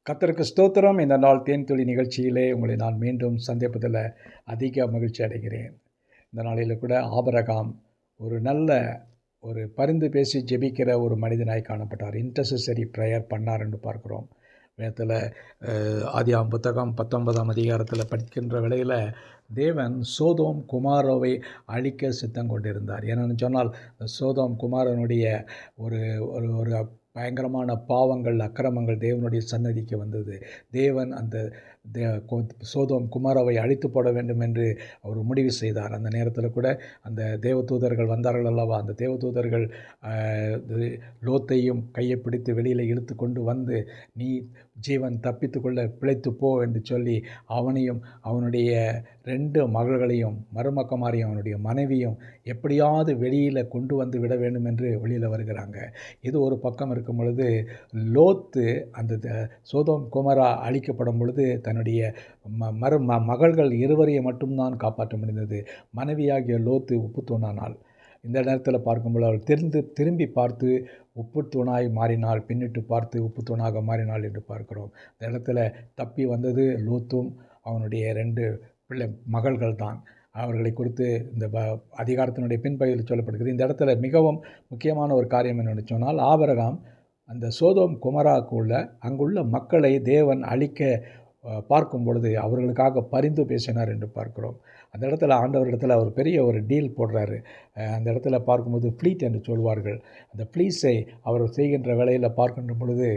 கர்த்தருக்கு ஸ்தோத்திரம். இந்த நாள் தேன்துளி நிகழ்ச்சியிலே உங்களை நான் மீண்டும் சந்திப்பதில் அதிக மகிழ்ச்சி அடைகிறேன். இந்த நாளில் கூட ஆபிரகாம் ஒரு நல்ல பரிந்து பேசி ஜெபிக்கிற ஒரு மனிதனாய் காணப்பட்டார். இன்டர்செசரி ப்ரேயர் பண்ணார் என்று பார்க்கிறோம். வேதத்தில் ஆதியாகமம் புத்தகம் 19ஆம் அதிகாரத்தில் படிக்கின்ற வேளையில் தேவன் சோதோம் குமாரோவை அழிக்க சித்தம் கொண்டிருந்தார். ஏனென்னு சொன்னால் சோதோம் குமாரனுடைய ஒரு ஒரு ஒரு பயங்கரமான பாவங்கள், அக்கிரமங்கள் தேவனுடைய சன்னதிக்கு வந்தது. தேவன் அந்த சோதோம் குமாராவை அழித்து போட வேண்டும் என்று அவர் முடிவு செய்தார். அந்த நேரத்தில் கூட அந்த தேவதூதர்கள் வந்தார்கள் அல்லவா, அந்த தேவதூதர்கள் லோத்தையும் கையை பிடித்து வெளியில் இழுத்து கொண்டு வந்து, நீ ஜீவன் தப்பித்து கொள்ள பிழைத்து போ என்று சொல்லி அவனையும் அவனுடைய 2 மகள்களையும் மருமக்கமாரையும் அவனுடைய மனைவியும் எப்படியாவது வெளியில் கொண்டு வந்து விட வேண்டும் என்று வெளியில் வருகிறாங்க. இது ஒரு பக்கம் இருக்கும் பொழுது, லோத்து அந்த சோதோம் குமாரா அழிக்கப்படும் பொழுது தன்னுடைய மகள்கள் இருவரையும் மட்டும்தான் காப்பாற்ற முடிந்தது. மனைவியாகிய லோத்து உப்பு தூணானாள். இந்த நேரத்தில் பார்க்கும்போது அவள் திரும்பி பார்த்து உப்பு தூணாய் மாறினாள், பின்னிட்டு பார்த்து உப்பு தூணாக மாறினாள் என்று பார்க்கிறோம். இந்த இடத்துல தப்பி வந்தது லோத்தும் அவனுடைய 2 மகள்கள் தான். அவர்களை குறித்து இந்த அதிகாரத்தினுடைய பின்பகுதியில் சொல்லப்படுகிறது. இந்த இடத்துல மிகவும் முக்கியமான ஒரு காரியம் என்னென்னு சொன்னால், ஆபிரகாம் அந்த சோதோம் குமாராவுக்குள்ள அங்குள்ள மக்களை தேவன் அழிக்க பார்க்கும் பொழுது அவர்களுக்காக பரிந்து பேசினார் என்று பார்க்கிறோம். அந்த இடத்துல ஆண்டவரிடத்தில் அவர் பெரிய ஒரு டீல் போடுறாரு. அந்த இடத்துல பார்க்கும்போது ஃப்ளீட் என்று சொல்வார்கள். அந்த ஃப்ளீஸை அவர் செய்கின்ற வேலையில் பார்க்கின்ற பொழுது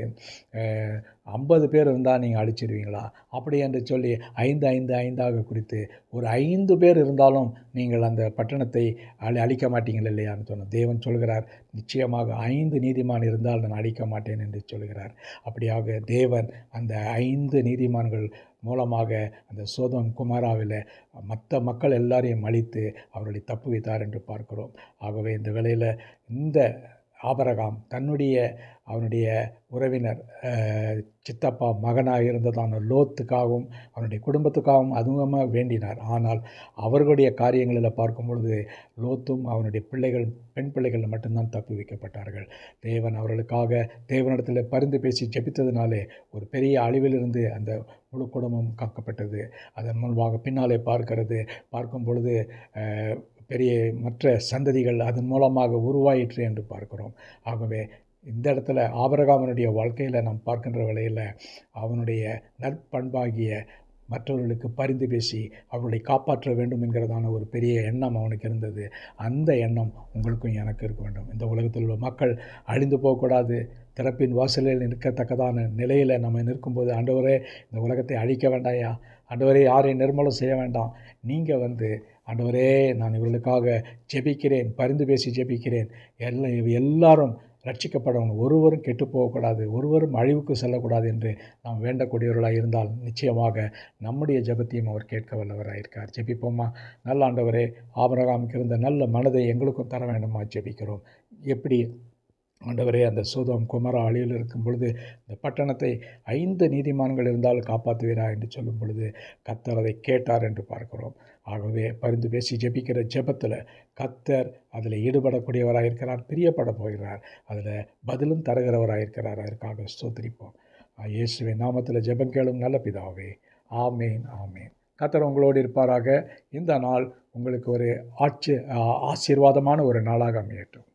50 பேர் இருந்தால் நீங்கள் அழிச்சிடுவீங்களா அப்படி என்று சொல்லி 5 குறித்து, ஒரு 5 பேர் இருந்தாலும் நீங்கள் அந்த பட்டணத்தை அழிக்க மாட்டீங்கள் இல்லையான்னு சொன்னார். தேவன் சொல்கிறார், நிச்சயமாக 5 நீதிமான் இருந்தால் நான் அழிக்க மாட்டேன் என்று சொல்கிறார். அப்படியாக தேவன் அந்த 5 நீதிமான்கள் மூலமாக அந்த சோதோம் குமாராவில் மற்ற மக்கள் எல்லாரையும் அழித்து அவர்களை தப்பு வைத்தார் என்று பார்க்கிறோம். ஆகவே இந்த வேளையில் இந்த ஆபிரகாம் அவனுடைய உறவினர் சித்தப்பா மகனாக இருந்ததான லோத்துக்காகவும் அவனுடைய குடும்பத்துக்காகவும் அதிகமாக வேண்டினார். ஆனால் அவர்களுடைய காரியங்களில் பார்க்கும் பொழுது லோத்தும் அவனுடைய பெண் பிள்ளைகள் மட்டும்தான் தப்பி வைக்கப்பட்டார்கள். தேவன் அவர்களுக்காக தேவனிடத்தில் பரிந்து பேசி ஜெபித்ததினாலே ஒரு பெரிய அழிவிலிருந்து அந்த முழு குடும்பம் காக்கப்பட்டது. அதன் மூலமாக பின்னாலே பார்க்கும் பொழுது பெரிய மற்ற சந்ததிகள் அதன் மூலமாக உருவாயிற்று என்று பார்க்கிறோம். ஆகவே இந்த இடத்துல ஆபிரகாமனுடைய வாழ்க்கையில் நாம் பார்க்கின்ற வேளையில் அவனுடைய நற்பண்பாகிய மற்றவர்களுக்கு பரிந்து பேசி அவர்களை காப்பாற்ற வேண்டும் என்கிறதான ஒரு பெரிய எண்ணம் அவனுக்கு இருந்தது. அந்த எண்ணம் உங்களுக்கும் எனக்கு இருக்க வேண்டும். இந்த உலகத்தில் உள்ள மக்கள் அழிந்து போகக்கூடாது, திறப்பின் வாசலில் நிற்கத்தக்கதான நிலையில் நம்ம நிற்கும்போது, ஆண்டவரே இந்த உலகத்தை அழிக்க வேண்டாயா, ஆண்டவரே யாரையும் நிர்மூலம் செய்ய வேண்டாம், நீங்கள் ஆண்டவரே நான் இவர்களுக்காக ஜெபிக்கிறேன், பரிந்து பேசி ஜெபிக்கிறேன், எல்லாரும் ரட்சிக்கப்படணும், ஒருவரும் கெட்டு போகக்கூடாது, ஒருவரும் அழிவுக்கு செல்லக்கூடாது என்று நாம் வேண்டக்கூடியவர்களாக இருந்தால் நிச்சயமாக நம்முடைய ஜெபத்தையும் அவர் கேட்க வல்லவராக இருக்கார். ஜெபிப்போமா? நல்ல ஆண்டவரே, ஆபிரகாமுக்கு இருந்த நல்ல மனதை எங்களுக்கும் தர வேண்டுமா ஜெபிக்கிறோம். எப்படி ஆண்டவரே அந்த சோதோம் குமாரா அழிவில் இருக்கும் பொழுது இந்த பட்டணத்தை 5 நீதிமான்கள் இருந்தால் காப்பாற்றுவீரா என்று சொல்லும் பொழுது கர்த்தர் அதை கேட்டார் என்று பார்க்கிறோம். ஆகவே பரிந்து பேசி ஜெபிக்கிற ஜெபத்தில் கர்த்தர் அதில் ஈடுபடக்கூடியவராக இருக்கிறார், பிரியப்பட போகிறார், அதில் பதிலும் தருகிறவராக இருக்கிறார். அதற்காக ஸ்தோத்திரிப்போம். இயேசுவின் நாமத்தில் ஜெபம் கேளும் நல்ல பிதாவே, ஆமேன் ஆமேன். கர்த்தர் உங்களோடு இருப்பாராக. இந்த நாள் உங்களுக்கு ஒரு ஆசீர்வாதமான ஒரு நாளாக அமையட்டும்.